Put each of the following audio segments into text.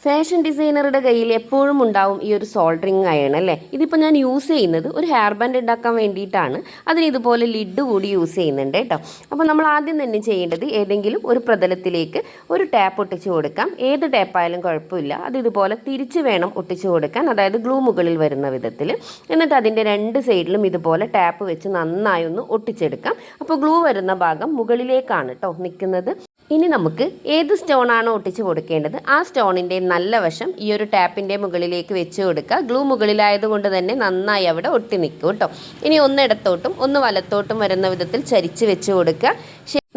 Fashion ഡിസൈനറുടെ കയ്യിൽ എപ്പോഴും ഉണ്ടാവും ഈ ഒരു സോൾഡറിങ് അയൺ അല്ലേ. ഇതിപ്പോൾ ഞാൻ യൂസ് ചെയ്യുന്നത് ഒരു ഹെയർ ബാൻഡ് ഉണ്ടാക്കാൻ വേണ്ടിയിട്ടാണ്. അതിന് ഇതുപോലെ ലിഡ് കൂടി യൂസ് ചെയ്യുന്നുണ്ട് കേട്ടോ. അപ്പോൾ നമ്മൾ ആദ്യം തന്നെ ചെയ്യേണ്ടത് ഏതെങ്കിലും ഒരു പ്രതലത്തിലേക്ക് ഒരു ടാപ്പ് ഒട്ടിച്ച് കൊടുക്കാം. ഏത് ടാപ്പായാലും കുഴപ്പമില്ല. അത് ഇതുപോലെ തിരിച്ച് വേണം ഒട്ടിച്ച് കൊടുക്കാൻ, അതായത് ഗ്ലൂ മുകളിൽ വരുന്ന വിധത്തിൽ. എന്നിട്ട് അതിൻ്റെ രണ്ട് സൈഡിലും ഇതുപോലെ ടാപ്പ് വെച്ച് നന്നായി ഒന്ന് ഒട്ടിച്ചെടുക്കാം. അപ്പോൾ ഗ്ലൂ വരുന്ന ഭാഗം മുകളിലേക്കാണ് കേട്ടോ നിൽക്കുന്നത്. ഇനി നമുക്ക് ഏത് സ്റ്റോണാണോ ഒട്ടിച്ച് കൊടുക്കേണ്ടത് ആ സ്റ്റോണിൻ്റെ നല്ല വശം ഈ ഒരു ടാപ്പിൻ്റെ മുകളിലേക്ക് വെച്ച് കൊടുക്കുക. ഗ്ലൂ മുകളിലായതുകൊണ്ട് തന്നെ നന്നായി അവിടെ ഒട്ടി നിൽക്കും കേട്ടോ. ഇനി ഒന്ന് ഇടത്തോട്ടും ഒന്ന് വലത്തോട്ടും വരുന്ന വിധത്തിൽ ചരിച്ച് വെച്ച് കൊടുക്കുക.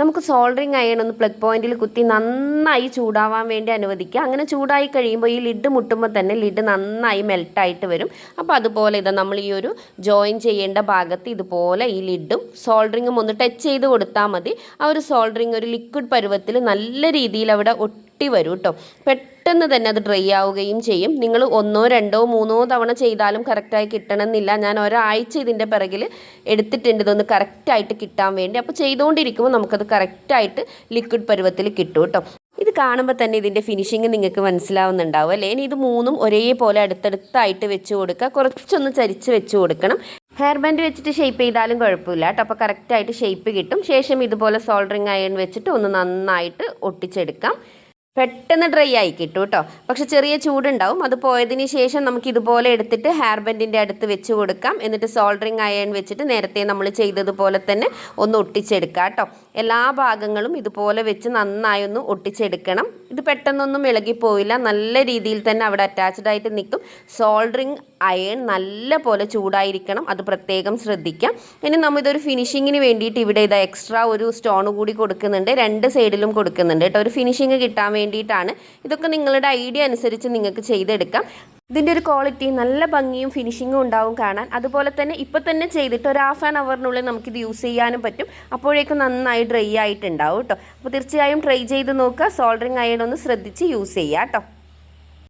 നമുക്ക് സോൾഡറിങ് അയൺ ഒന്ന് പ്ലഗ് പോയിന്റിൽ കുത്തി നന്നായി ചൂടാവാൻ വേണ്ടി അനുവദിക്കുക. അങ്ങനെ ചൂടായി കഴിയുമ്പോൾ ഈ ലിഡ് മുട്ടുമ്പോൾ തന്നെ ലിഡ് നന്നായി മെൽട്ടായിട്ട് വരും. അപ്പോൾ അതുപോലെ ഇതാ നമ്മൾ ഈ ഒരു ജോയിൻ ചെയ്യേണ്ട ഭാഗത്ത് ഇതുപോലെ ഈ ലിഡും സോൾഡറിങ്ങും ഒന്ന് ടച്ച് ചെയ്ത് കൊടുത്താൽ മതി. ആ ഒരു സോൾഡറിങ് ഒരു ലിക്വിഡ് പരുവത്തിൽ നല്ല രീതിയിൽ അവിടെ ഒട്ടി വരും കേട്ടോ. പെട്ടെന്ന് തന്നെ അത് ഡ്രൈ ആവുകയും ചെയ്യും. നിങ്ങൾ 1, 2, 3 തവണ ചെയ്താലും കറക്റ്റായി കിട്ടണമെന്നില്ല. ഞാൻ ഒരാഴ്ച ഇതിൻ്റെ പിറകിൽ എടുത്തിട്ടുണ്ട് ഇതൊന്ന് കറക്റ്റായിട്ട് കിട്ടാൻ വേണ്ടി. അപ്പോൾ ചെയ്തുകൊണ്ടിരിക്കുമ്പോൾ നമുക്കത് കറക്റ്റായിട്ട് ലിക്വിഡ് പരുവത്തിൽ കിട്ടും കേട്ടോ. ഇത് കാണുമ്പോൾ തന്നെ ഇതിൻ്റെ ഫിനിഷിങ് നിങ്ങൾക്ക് മനസ്സിലാവുന്നുണ്ടാവും അല്ലേ. ഇനി ഇത് മൂന്നും ഒരേപോലെ അടുത്തടുത്തായിട്ട് വെച്ച് കൊടുക്കുക. കുറച്ചൊന്ന് ചരിച്ച് വെച്ച് കൊടുക്കണം. ഹെയർ ബാൻഡ് വെച്ചിട്ട് ഷേപ്പ് ചെയ്താലും കുഴപ്പമില്ല കേട്ടോ. അപ്പോൾ കറക്റ്റായിട്ട് ഷേപ്പ് കിട്ടും. ശേഷം ഇതുപോലെ സോൾഡറിങ് അയൺ വെച്ചിട്ട് ഒന്ന് നന്നായിട്ട് ഒട്ടിച്ചെടുക്കാം. പെട്ടെന്ന് ഡ്രൈ ആയി കിട്ടും കേട്ടോ. പക്ഷെ ചെറിയ ചൂടുണ്ടാവും. അത് പോയതിന് ശേഷം നമുക്ക് ഇതുപോലെ എടുത്തിട്ട് ഹെയർ ബാൻഡിൻ്റെ അടുത്ത് വെച്ച് കൊടുക്കാം. എന്നിട്ട് സോൾഡറിങ് അയൺ വെച്ചിട്ട് നേരത്തെ നമ്മൾ ചെയ്തതുപോലെ തന്നെ ഒന്ന് ഒട്ടിച്ചെടുക്കാം കേട്ടോ. എല്ലാ ഭാഗങ്ങളും ഇതുപോലെ വെച്ച് നന്നായി ഒന്ന് ഒട്ടിച്ചെടുക്കണം. ഇത് പെട്ടെന്നൊന്നും ഇളകിപ്പോയില്ല. നല്ല രീതിയിൽ തന്നെ അവിടെ അറ്റാച്ച്ഡ് ആയിട്ട് നിൽക്കും. സോൾഡറിങ് അയൺ നല്ല പോലെ ചൂടായിരിക്കണം, അത് പ്രത്യേകം ശ്രദ്ധിക്കാം. ഇനി നമ്മൾ ഇതൊരു ഫിനിഷിങ്ങിന് വേണ്ടിയിട്ട് ഇവിടെ ഇതാ എക്സ്ട്രാ ഒരു സ്റ്റോൺ കൂടി കൊടുക്കുന്നുണ്ട്. രണ്ട് സൈഡിലും കൊടുക്കുന്നുണ്ട് കേട്ടോ. ഒരു ഫിനിഷിങ് കിട്ടാൻ വേണ്ടിയിട്ടാണ്. ഇതൊക്കെ നിങ്ങളുടെ ഐഡിയ അനുസരിച്ച് നിങ്ങൾക്ക് ചെയ്തെടുക്കാം. ഇതിൻ്റെ ഒരു ക്വാളിറ്റി നല്ല ഭംഗിയും ഫിനിഷിങ്ങും ഉണ്ടാവും കാണാൻ. അതുപോലെ തന്നെ ഇപ്പോൾ തന്നെ ചെയ്തിട്ട് ഒരു ½ ആൻ അവറിനുള്ളിൽ നമുക്കിത് യൂസ് ചെയ്യാനും പറ്റും. അപ്പോഴേക്കും നന്നായി ഡ്രൈ ആയിട്ടുണ്ടാവും കേട്ടോ. അപ്പോൾ തീർച്ചയായും ട്രൈ ചെയ്ത് നോക്കുക. സോൾഡറിങ് അയൺ ഒന്ന് ശ്രദ്ധിച്ച് യൂസ് ചെയ്യുക കേട്ടോ.